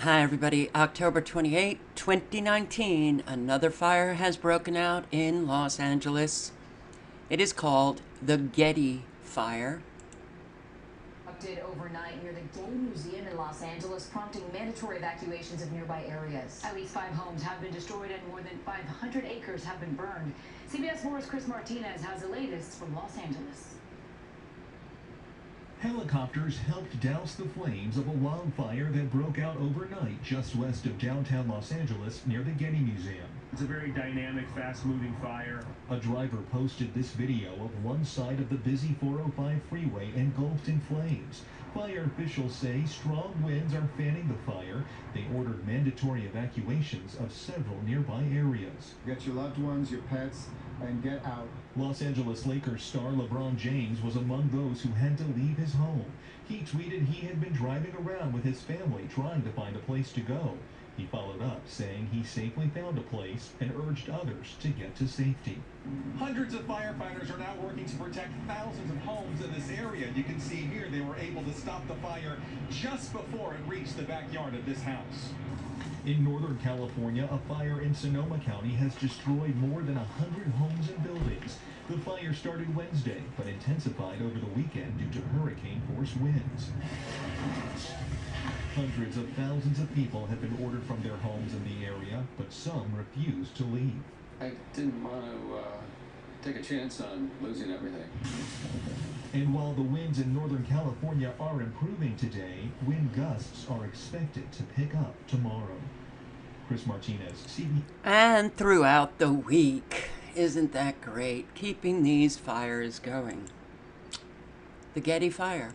Hi everybody, October 28, 2019, another fire has broken out in Los Angeles. It is called the Getty Fire. Erupted overnight near the Getty Museum in Los Angeles, prompting mandatory evacuations of nearby areas. At least 5 homes have been destroyed and more than 500 acres have been burned. CBS 4's Chris Martinez has the latest from Los Angeles. Helicopters helped douse the flames of a wildfire that broke out overnight just west of downtown Los Angeles near the Getty Museum. It's a very dynamic, fast-moving fire. A driver posted this video of one side of the busy 405 freeway engulfed in flames. Fire officials say strong winds are fanning the fire. They ordered mandatory evacuations of several nearby areas. Get your loved ones, your pets, and get out. Los Angeles Lakers star LeBron James was among those who had to leave his home. He tweeted he had been driving around with his family trying to find a place to go. He followed up saying he safely found a place and urged others to get to safety. Hundreds of firefighters are now working to protect thousands of homes in this area. You can see here they were able to stop the fire just before it reached the backyard of this house. In Northern California, a fire in Sonoma County has destroyed more than 100 homes and buildings. The fire started Wednesday, but intensified over the weekend due to hurricane-force winds. Hundreds of thousands of people have been ordered from their homes in the area, but some refused to leave. I didn't want to take a chance on losing everything. And while the winds in Northern California are improving today, wind gusts are expected to pick up tomorrow. Chris Martinez, CB. And throughout the week, isn't that great? Keeping these fires going. The Getty Fire.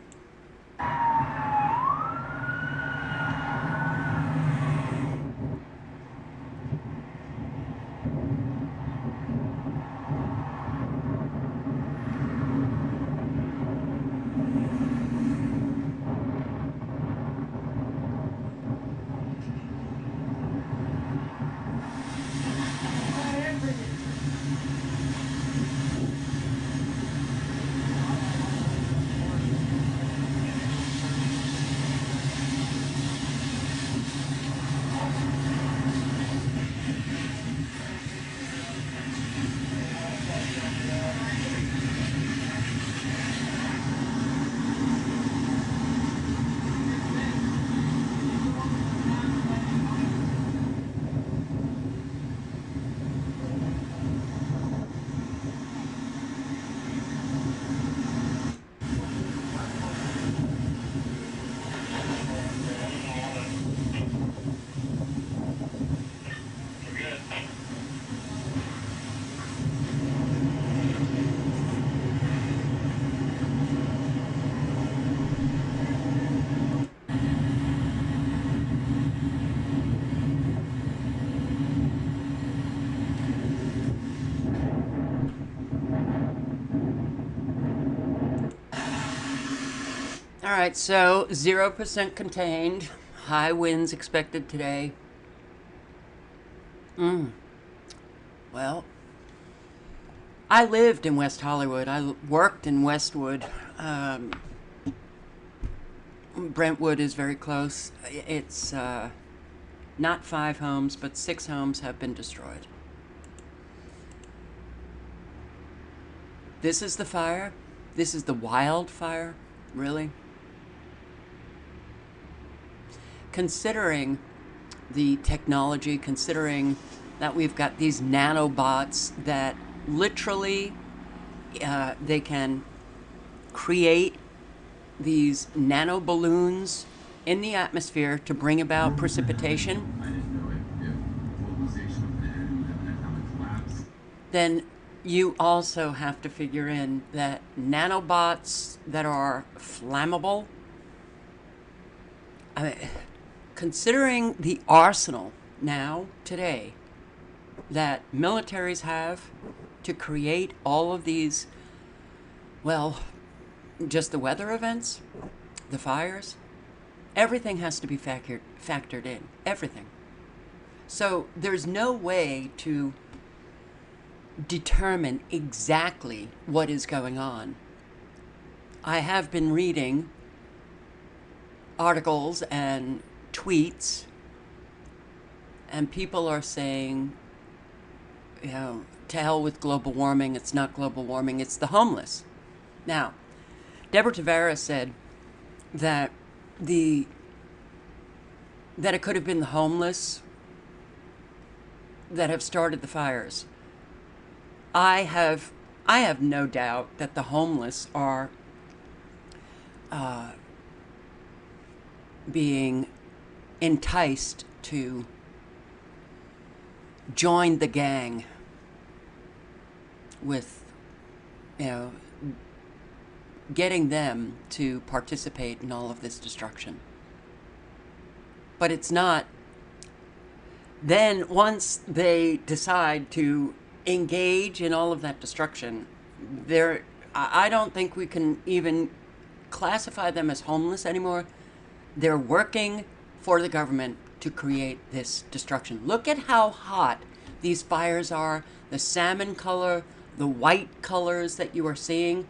All right, so 0% contained. High winds expected today. Well, I lived in West Hollywood. I worked in Westwood. Brentwood is very close. It's not 5 homes, but 6 homes have been destroyed. This is the fire. This is the wildfire, really. Considering the technology, considering that we've got these nanobots that literally they can create these nano balloons in the atmosphere to bring about precipitation, then you also have to figure in that nanobots that are flammable, I mean, considering the arsenal now, today, that militaries have to create all of these, well, just the weather events, the fires, everything has to be factored in, everything. So there's no way to determine exactly what is going on. I have been reading articles and tweets and people are saying, you know, to hell with global warming. It's not global warming, it's the homeless. Now, Deborah Tavares said that it could have been the homeless that have started the fires. I have no doubt that the homeless are being enticed to join the gang with, you know, getting them to participate in all of this destruction. But it's not. Then once they decide to engage in all of that destruction, I don't think we can even classify them as homeless anymore. They're working for the government to create this destruction. Look at how hot these fires are, the salmon color, the white colors that you are seeing.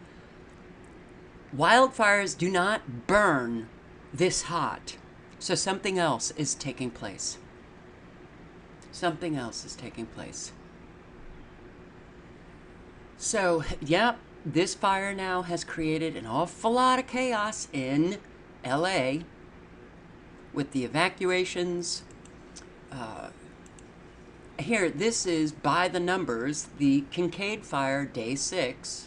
Wildfires do not burn this hot. So something else is taking place. Something else is taking place. So, yeah, this fire now has created an awful lot of chaos in LA with the evacuations. Here, this is by the numbers, the Kincade fire, day 6.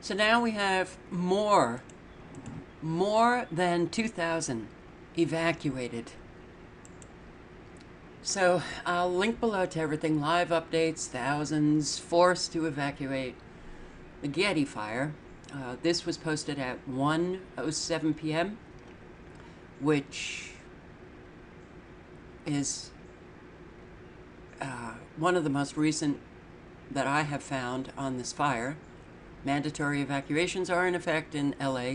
So now we have more than 2,000 evacuated. So I'll link below to everything, live updates, thousands forced to evacuate. The Getty Fire, this was posted at 1:07 p.m., which is one of the most recent that I have found on this fire. Mandatory evacuations are in effect in LA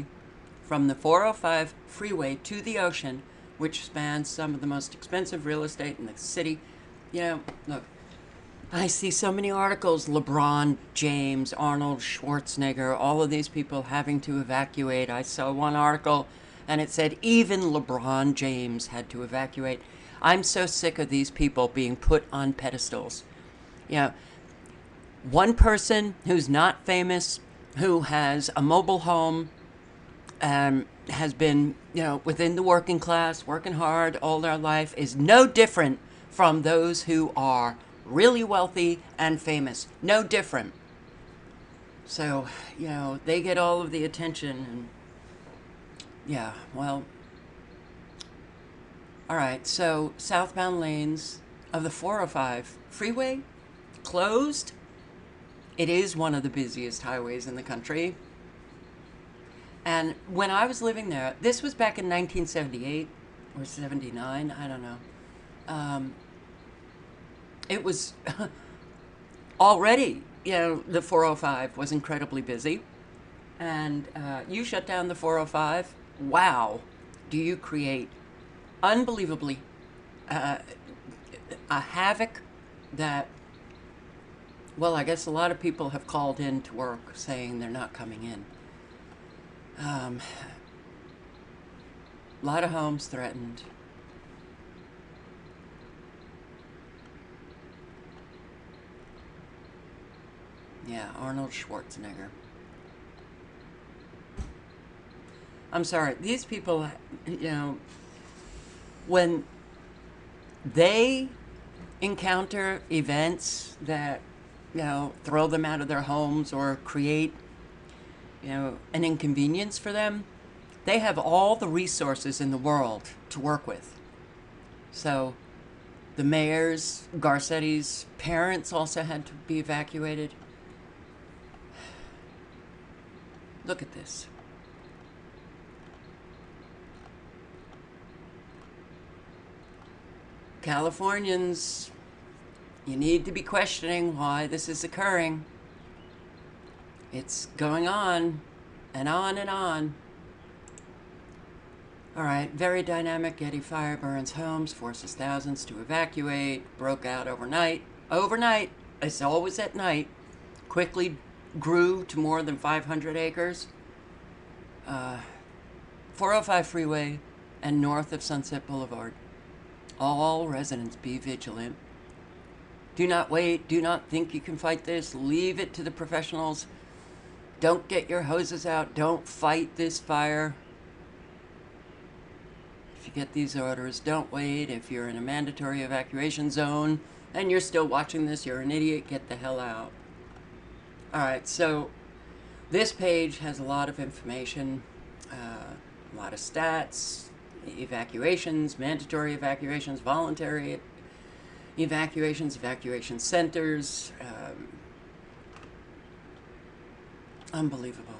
from the 405 freeway to the ocean, which spans some of the most expensive real estate in the city. You know, look, I see so many articles, LeBron James, Arnold Schwarzenegger, all of these people having to evacuate. I saw one article and it said even LeBron James had to evacuate. I'm so sick of these people being put on pedestals. You know, one person who's not famous, who has a mobile home, has been, you know, within the working class, working hard all their life, is no different from those who are really wealthy and famous. No different. So, you know, they get all of the attention. And yeah, well, all right. So southbound lanes of the 405 freeway closed. It is one of the busiest highways in the country. And when I was living there, this was back in 1978 or 79, I don't know. It was already, you know, the 405 was incredibly busy. And you shut down the 405, wow, do you create unbelievably a havoc that, well, I guess a lot of people have called in to work saying they're not coming in. A lot of homes threatened. Yeah, Arnold Schwarzenegger. I'm sorry, these people, you know, when they encounter events that, you know, throw them out of their homes or create you know, an inconvenience for them. They have all the resources in the world to work with. So the mayor's, Garcetti's parents also had to be evacuated. Look at this. Californians, you need to be questioning why this is occurring. It's going on and on and on. All right, very dynamic. Getty Fire burns homes, forces thousands to evacuate, broke out overnight. Overnight, it's always at night. Quickly grew to more than 500 acres. 405 freeway and north of Sunset Boulevard. All residents be vigilant. Do not wait. Do not think you can fight this. Leave it to the professionals. Don't get your hoses out. Don't fight this fire. If you get these orders, don't wait. If you're in a mandatory evacuation zone and you're still watching this, you're an idiot. Get the hell out. All right, so this page has a lot of information, a lot of stats, evacuations, mandatory evacuations, voluntary evacuations, evacuation centers. Unbelievable.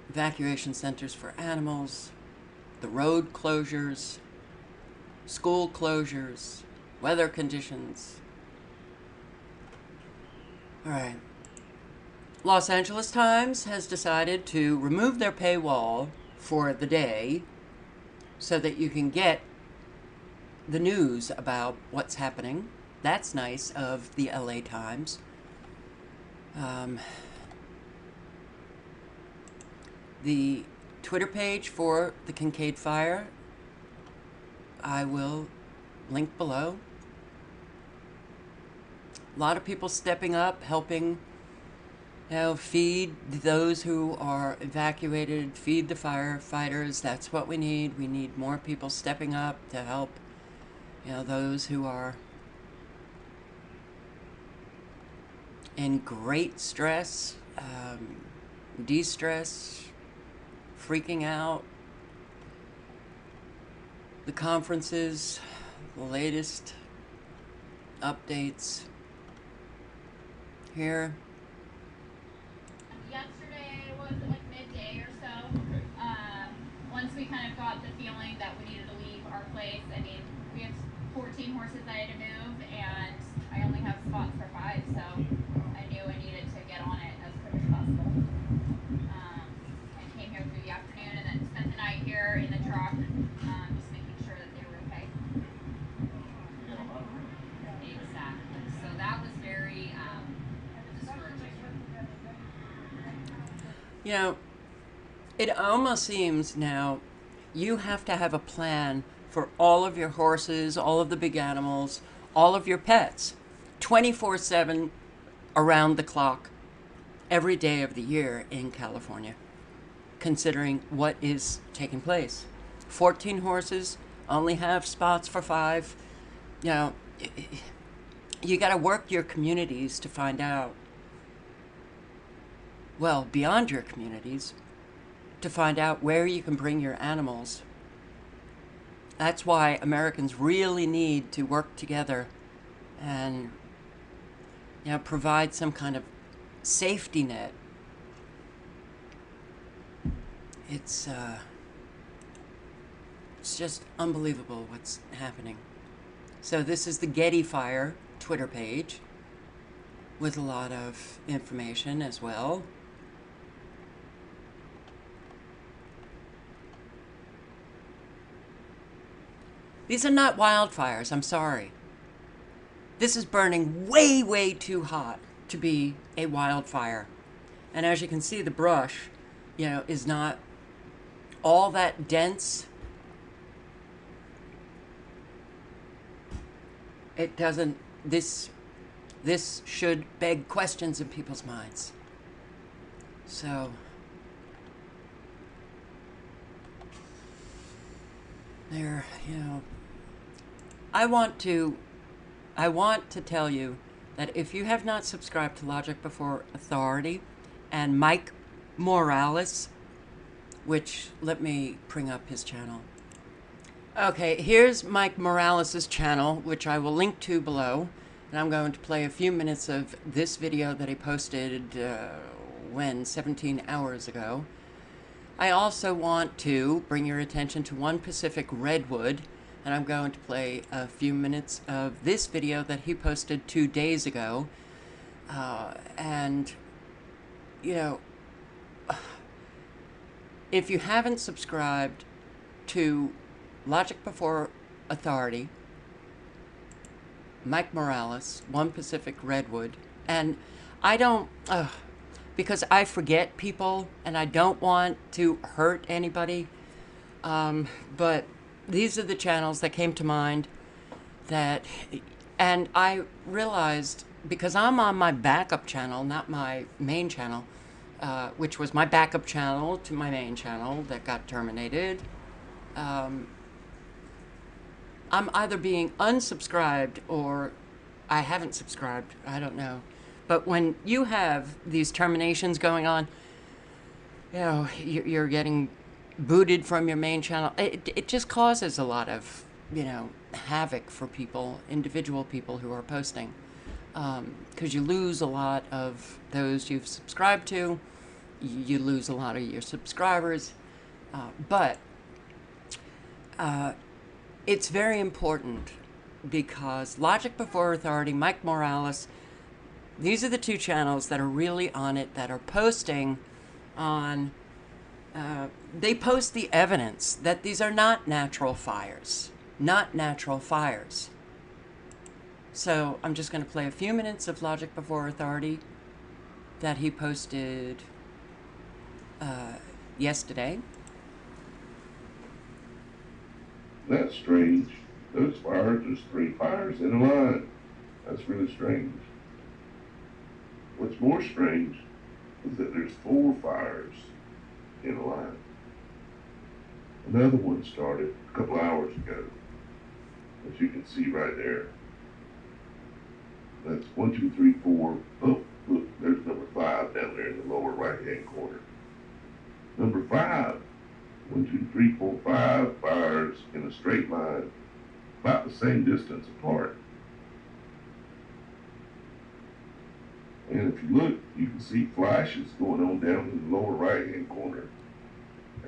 Evacuation centers for animals, the road closures, school closures, weather conditions. All right. Los Angeles Times has decided to remove their paywall for the day so that you can get the news about what's happening. That's nice of the LA Times. The Twitter page for the Kincade Fire, I will link below. A lot of people stepping up, helping, you know, feed those who are evacuated, feed the firefighters. That's what we need. We need more people stepping up to help, you know, those who are in great stress, de-stress, freaking out. The conferences, the latest updates here. Yesterday was like midday or so. Once we kind of got the feeling that we needed to leave our place, I mean, we have 14 horses I had to move, and I only have spots for 5, so I knew I needed to get on it as quick as possible. I came here through the afternoon and then spent the night here in the truck, just making sure that they were okay. Exactly. So that was very discouraging. You know, it almost seems now you have to have a plan for all of your horses, all of the big animals, all of your pets, 24/7, around the clock, every day of the year in California, considering what is taking place. 14 horses, only have spots for 5. You know, you got to work your communities to find out, well, beyond your communities, to find out where you can bring your animals. That's why Americans really need to work together and, you know, provide some kind of safety net. It's just unbelievable what's happening. So this is the Getty Fire Twitter page with a lot of information as well. These are not wildfires, I'm sorry. This is burning way, way too hot to be a wildfire. And as you can see, the brush, you know, is not all that dense. It doesn't, this should beg questions in people's minds. So, there, you know, I want to tell you that if you have not subscribed to Logic Before Authority and Mike Morales, which, let me bring up his channel. Okay, here's Mike Morales' channel, which I will link to below. And I'm going to play a few minutes of this video that he posted, 17 hours ago. I also want to bring your attention to One Pacific Redwood, and I'm going to play a few minutes of this video that he posted 2 days ago. And, you know, if you haven't subscribed to Logic Before Authority, Mike Morales, One Pacific Redwood, and I don't, because I forget people and I don't want to hurt anybody, but these are the channels that came to mind that, and I realized, because I'm on my backup channel, not my main channel, which was my backup channel to my main channel that got terminated, I'm either being unsubscribed or I haven't subscribed. I don't know. But when you have these terminations going on, you know, you're getting booted from your main channel. It just causes a lot of, you know, havoc for people, individual people who are posting. Because you lose a lot of those you've subscribed to. You lose a lot of your subscribers. But it's very important because Logic Before Authority, Mike Morales, these are the two channels that are really on it, that are posting on, they post the evidence that these are not natural fires. Not natural fires. So I'm just going to play a few minutes of Logic Before Authority that he posted yesterday. That's strange. Those fires, there's 3 fires in a line. That's really strange. What's more strange is that there's 4 fires in a line. Another one started a couple hours ago, as you can see right there. That's 1, 2, 3, 4. Oh, look, there's number 5 down there in the lower right-hand corner. Number 5. 1, 2, 3, 4, 5 fires in a straight line, about the same distance apart. And if you look, you can see flashes going on down in the lower right-hand corner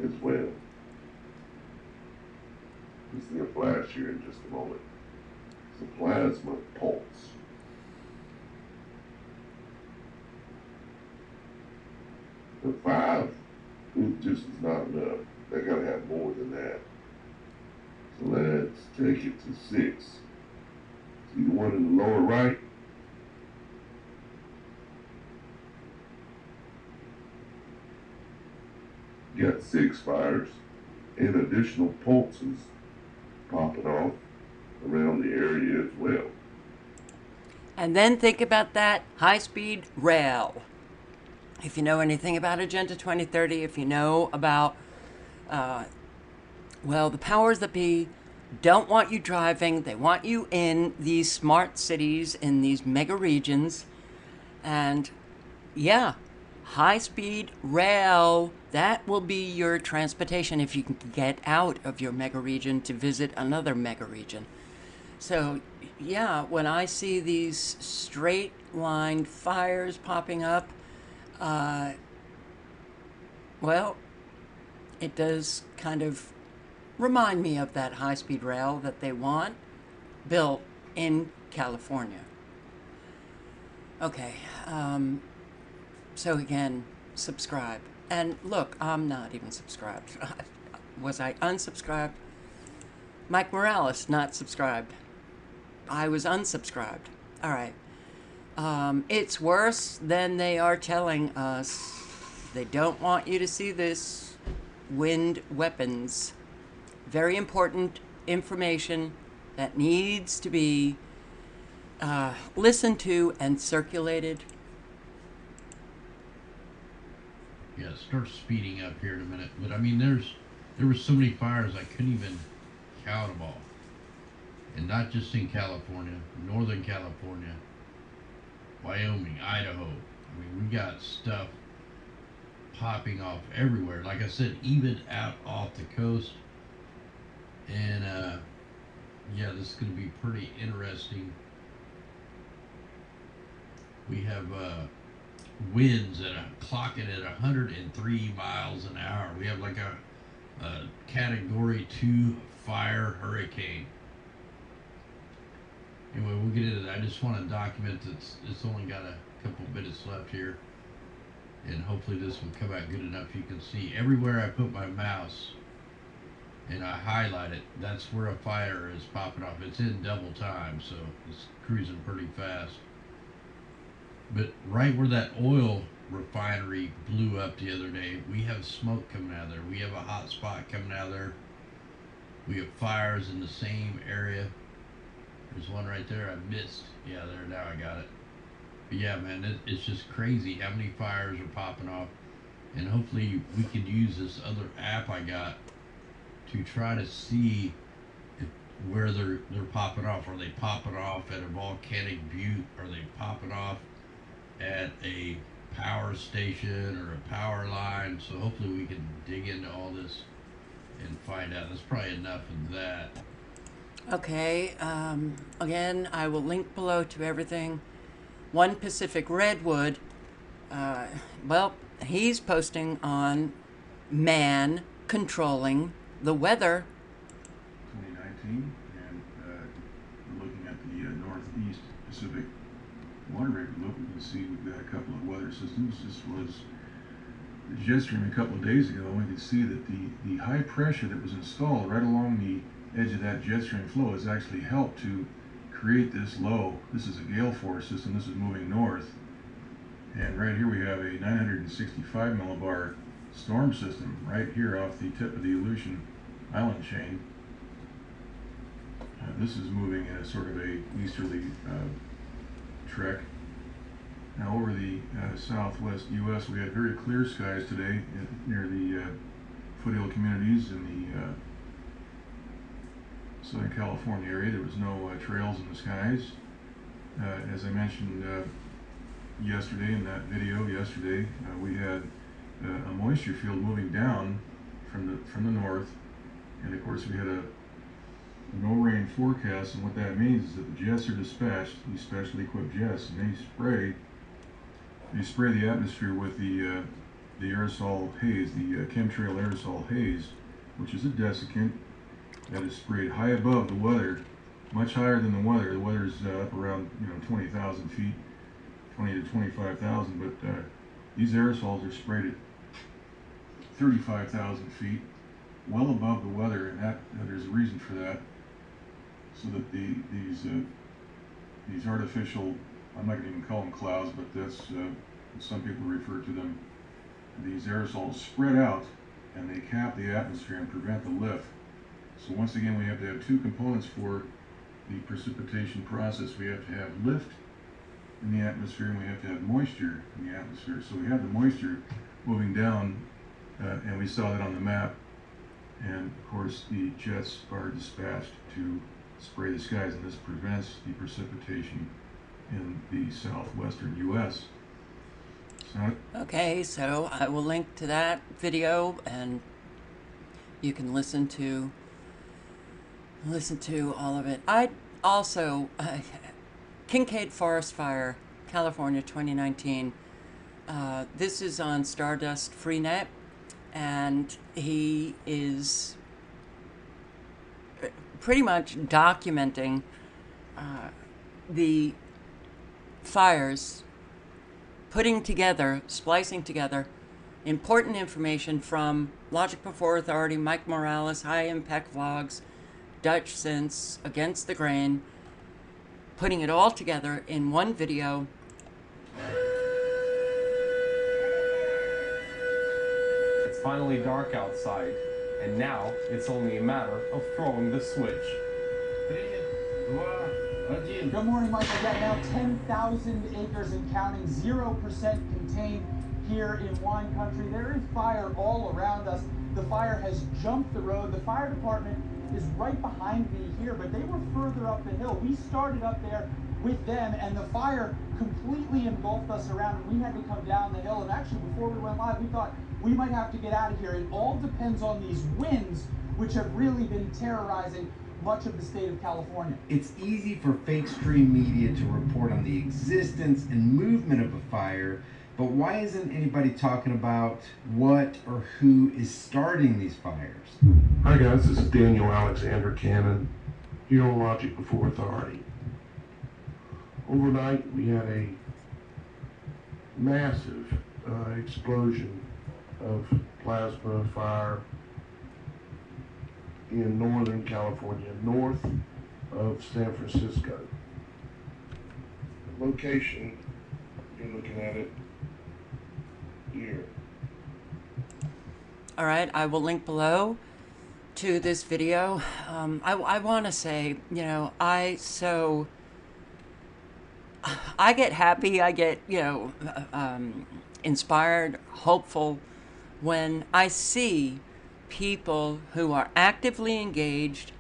as well. You'll see a flash here in just a moment. It's a plasma pulse. The 5, it just is not enough. They gotta have more than that. So let's take it to 6. See the one in the lower right? Got 6 fires and additional pulses popping off around the area as well. And then think about that high-speed rail. If you know anything about Agenda 2030, if you know about well, the powers that be don't want you driving. They want you in these smart cities, in these mega regions. And yeah, high-speed rail, that will be your transportation if you can get out of your mega region to visit another mega region. So yeah, when I see these straight-line fires popping up, well, it does kind of remind me of that high-speed rail that they want built in California. Okay, so again, subscribe. And look, I'm not even subscribed. Was I unsubscribed? Mike Morales, not subscribed. I was unsubscribed. All right. It's worse than they are telling us. They don't want you to see this. Wind weapons. Very important information that needs to be listened to and circulated. Yeah, it starts speeding up here in a minute. But I mean, there were so many fires I couldn't even count them all. And not just in California, Northern California, Wyoming, Idaho. I mean, we got stuff popping off everywhere. Like I said, even out off the coast. And yeah, this is going to be pretty interesting. We have winds clocking at 103 miles an hour. We have like a Category 2 fire hurricane. Anyway, we'll get into that. I just want to document that it's only got a couple minutes left here. And hopefully this will come out good enough. You can see everywhere I put my mouse and I highlight it, that's where a fire is popping off. It's in double time, so it's cruising pretty fast. But right where that oil refinery blew up the other day, we have smoke coming out of there. We have a hot spot coming out of there. We have fires in the same area. There's one right there I missed. Yeah, there, now I got it. But yeah, man, it's just crazy how many fires are popping off. And hopefully we can use this other app I got to try to see where they're popping off. Are they popping off at a volcanic butte? Are they popping off at a power station or a power line? So hopefully we can dig into all this and find out. That's probably enough of that. Okay, again, I will link below to everything. One Pacific Redwood, well, he's posting on man controlling the weather. 2019, and we're looking at the northeast Pacific waterway. Look, we can see we've got a couple of weather systems. This was the jet stream a couple of days ago, and we can see that the high pressure that was installed right along the edge of that jet stream flow has actually helped to create this low. This is a gale force system. This is moving north, and right here we have a 965 millibar storm system right here off the tip of the Aleutian Island chain. This is moving in a sort of a easterly trek. Now over the southwest U.S. we had very clear skies today near the foothill communities in the Southern California area. There was no trails in the skies. As I mentioned yesterday in that video yesterday, we had a moisture field moving down from the north, and of course we had a no rain forecast, and what that means is that the jets are dispatched, these specially equipped jets, and they spray the atmosphere with the aerosol haze, the chemtrail aerosol haze, which is a desiccant that is sprayed high above the weather, much higher than the weather. The weather's up around 20,000 feet, 20 to 25,000, but these aerosols are sprayed at 35,000 feet, well above the weather, and that there's a reason for that. So that these artificial, I'm not going to even call them clouds, but that's some people refer to them. These aerosols spread out, and they cap the atmosphere and prevent the lift. So once again, we have to have two components for the precipitation process. We have to have lift in the atmosphere, and we have to have moisture in the atmosphere. So we have the moisture moving down, and we saw that on the map. And of course, the jets are dispatched to spray the skies, and this prevents the precipitation in the southwestern U.S. Okay, so I will link to that video, and you can listen to all of it. I also Kincade Forest Fire, California, 2019. This is on StarDustFreeNet, and he is pretty much documenting the fires, splicing together important information from Logic Before Authority, Mike Morales, High Impact Vlogs, Dutch Sense, Against the Grain, putting it all together in one video. It's finally dark outside, and now it's only a matter of throwing the switch. Good morning, Michael. Yeah, now 10,000 acres and counting, 0% contained here in wine country. There is fire all around us. The fire has jumped the road. The fire department is right behind me here, but they were further up the hill. We started up there with them, and the fire completely engulfed us around, and we had to come down the hill. And actually, before we went live, we thought we might have to get out of here. It all depends on these winds, which have really been terrorizing much of the state of California. It's easy for fake stream media to report on the existence and movement of a fire, but why isn't anybody talking about what or who is starting these fires? Hi guys, this is Daniel Alexander Cannon, here on Logic Before Authority. Overnight we had a massive explosion of plasma fire in Northern California, north of San Francisco. The location, you're looking at it here. All right, I will link below to this video. I want to say, you know, I get happy, I get, you know, inspired, hopeful when I see people who are actively engaged,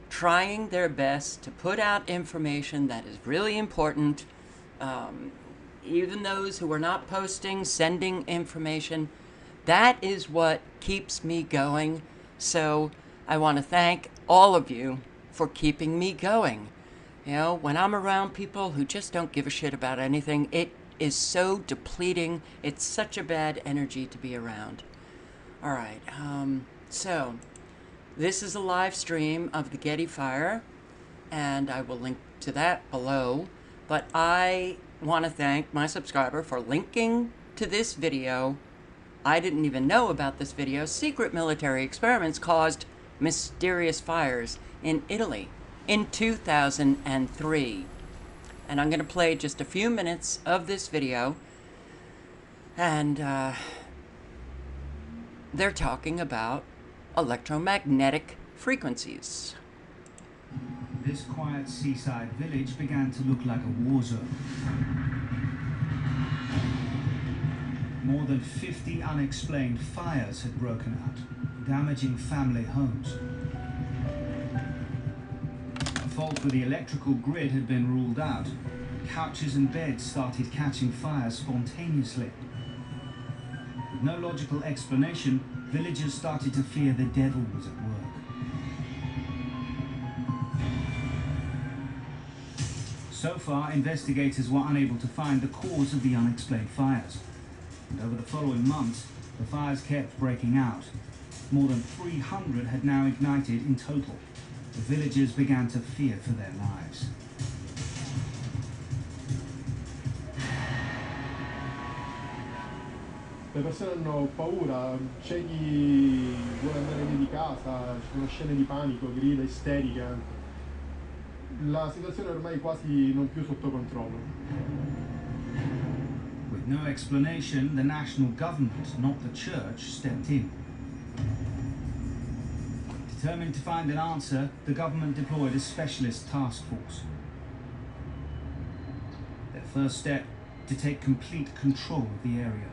trying their best to put out information that is really important. Even those who are not posting, sending information, that is what keeps me going. So I want to thank all of you for keeping me going. You know, when I'm around people who just don't give a shit about anything, it is so depleting. It's such a bad energy to be around. All right, so this is a live stream of the Getty Fire, and I will link to that below. But I want to thank my subscriber for linking to this video. I didn't even know about this video. Secret military experiments caused mysterious fires in Italy in 2003. And I'm going to play just a few minutes of this video. And they're talking about electromagnetic frequencies. This quiet seaside village began to look like a war zone. More than 50 unexplained fires had broken out, damaging family homes. A fault with the electrical grid had been ruled out. Couches and beds started catching fire spontaneously. With no logical explanation, villagers started to fear the devil was at work. So far, investigators were unable to find the cause of the unexplained fires. And over the following months, the fires kept breaking out. More than 300 had now ignited in total. The villagers began to fear for their lives. Le persone hanno paura, c'è chi vuole andare via di casa, ci sono scene di panico, grida, isterica. La situazione è ormai quasi non più sotto controllo. With no explanation, the national government, not the church, stepped in. Determined to find an answer, the government deployed a specialist task force. Their first step, to take complete control of the area.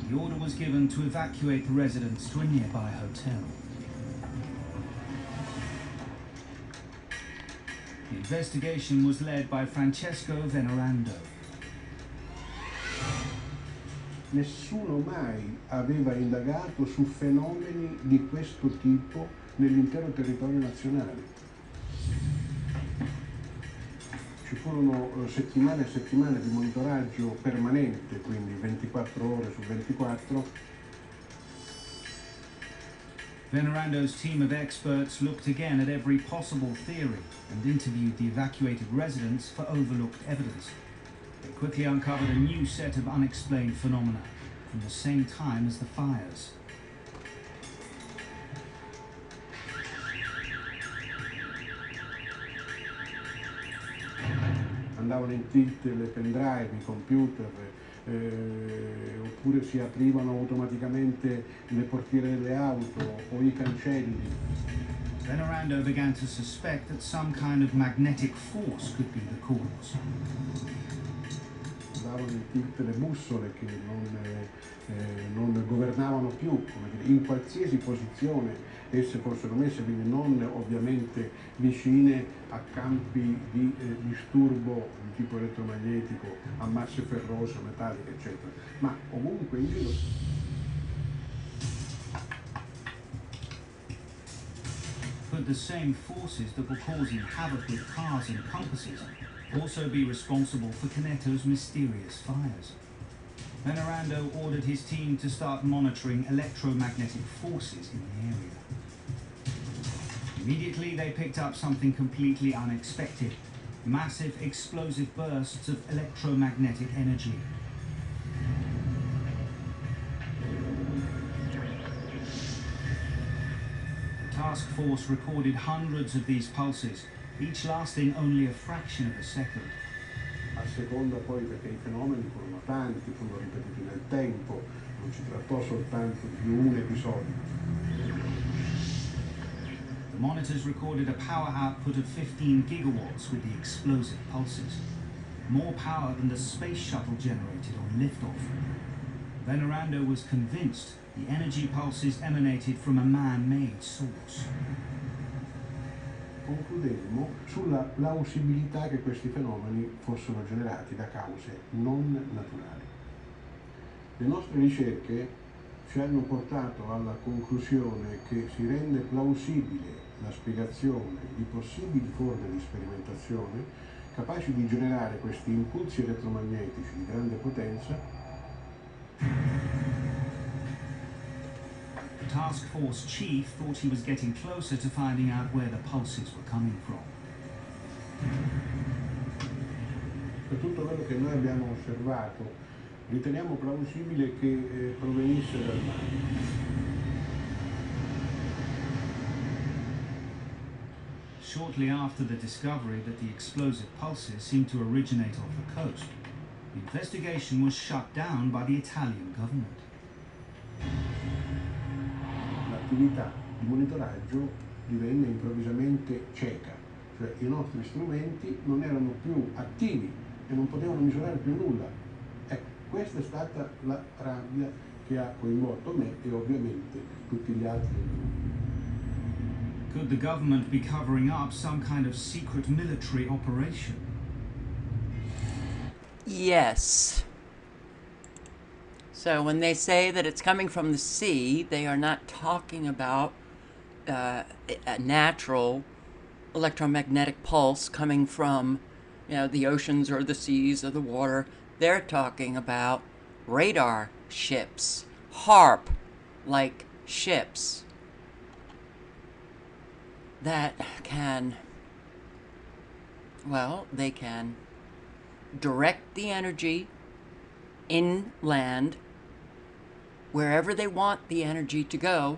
The order was given to evacuate the residents to a nearby hotel. The investigation was led by Francesco Venerando. Nessuno mai aveva indagato su fenomeni di questo tipo nell'intero territorio nazionale. Ci furono settimane e settimane di monitoraggio permanente, quindi 24 ore su 24. Venerando's team of experts looked again at every possible theory and interviewed the evacuated residents for overlooked evidence. They quickly uncovered a new set of unexplained phenomena from the same time as the fires. Andavano in tilt le pendrive, i computer, oppure si aprivano automaticamente le portiere delle auto o i cancelli. Venerando began to suspect that some kind of magnetic force could be the cause. usavano i tilt, le bussole che non governavano più, come dire, in qualsiasi posizione esse fossero messe, quindi non ovviamente vicine a campi di disturbo di tipo elettromagnetico, a masse ferrose, metalliche, eccetera, ma ovunque in giro. Could the same forces that were causing havoc with cars and compasses also be responsible for Canetto's mysterious fires? Venerando ordered his team to start monitoring electromagnetic forces in the area. Immediately they picked up something completely unexpected: massive explosive bursts of electromagnetic energy. The task force recorded hundreds of these pulses, each lasting only a fraction of a second. A seconda poi, perché i fenomeni furono tanti, furono ripetuti nel tempo, non si trattò soltanto di un episodio. The monitors recorded a power output of 15 gigawatts with the explosive pulses, more power than the space shuttle generated on liftoff. Venerando was convinced the energy pulses emanated from a man-made source. Concludemmo sulla plausibilità che questi fenomeni fossero generati da cause non naturali. Le nostre ricerche ci hanno portato alla conclusione che si rende plausibile la spiegazione di possibili forme di sperimentazione capaci di generare questi impulsi elettromagnetici di grande potenza. The task force chief thought he was getting closer to finding out where the pulses were coming from. Per tutto quello che noi abbiamo osservato, riteniamo plausibile che provenisse dal mare. Shortly after the discovery that the explosive pulses seemed to originate off the coast, the investigation was shut down by the Italian government. L'attività di monitoraggio divenne improvvisamente cieca, cioè i nostri strumenti non erano più attivi e non potevano misurare più nulla. Ecco, questa è stata la rabbia che ha coinvolto me e ovviamente tutti gli altri. Could the government be covering up some kind of secret military operation? Yes. So when they say that it's coming from the sea, they are not talking about a natural electromagnetic pulse coming from, the oceans or the seas or the water. They're talking about radar ships, HARP-like ships that can, they can direct the energy inland wherever they want the energy to go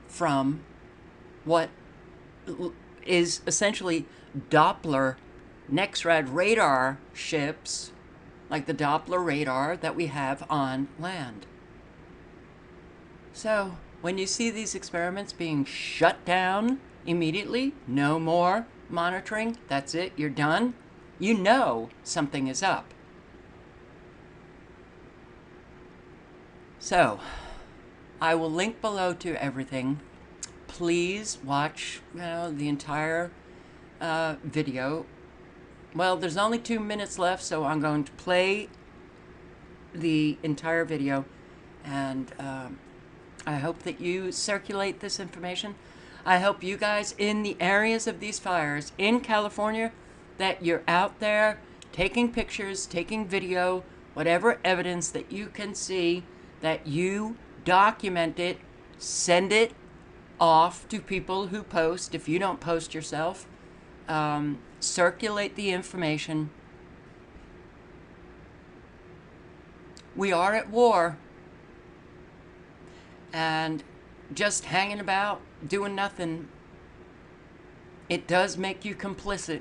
from what is essentially Doppler NEXRAD radar ships, like the Doppler radar that we have on land. So when you see these experiments being shut down immediately, no more monitoring, that's it, you're done, you know something is up. So I will link below to everything. Please watch the entire video. Well, there's only 2 minutes left, so I'm going to play the entire video, and I hope that you circulate this information. I hope you guys in the areas of these fires in California, that you're out there taking pictures, taking video, whatever evidence that you can see, that you document it, send it off to people who post. If you don't post yourself, circulate the information. We are at war, and just hanging about, doing nothing, it does make you complicit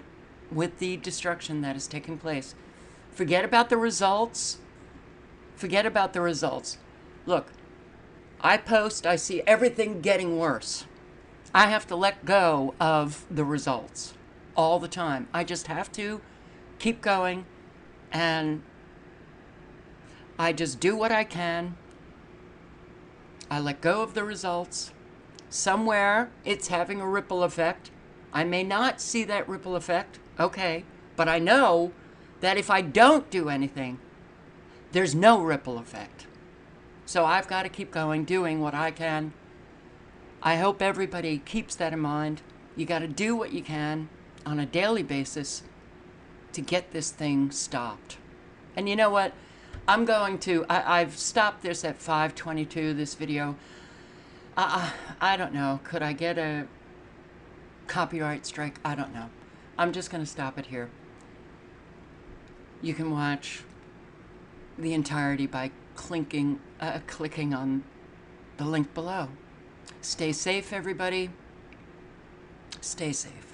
with the destruction that is taking place. Forget about the results. Forget about the results. Look, I post, I see everything getting worse. I have to let go of the results all the time. I just have to keep going and I just do what I can. I let go of the results. Somewhere it's having a ripple effect. I may not see that ripple effect, okay, but I know that if I don't do anything, there's no ripple effect. So I've got to keep going, doing what I can. I hope everybody keeps that in mind. You got to do what you can on a daily basis to get this thing stopped. And you know what? I'm going to, I've stopped this at 5:22, this video. I don't know. Could I get a copyright strike? I don't know. I'm just going to stop it here. You can watch the entirety by clicking on the link below. Stay safe, everybody. Stay safe.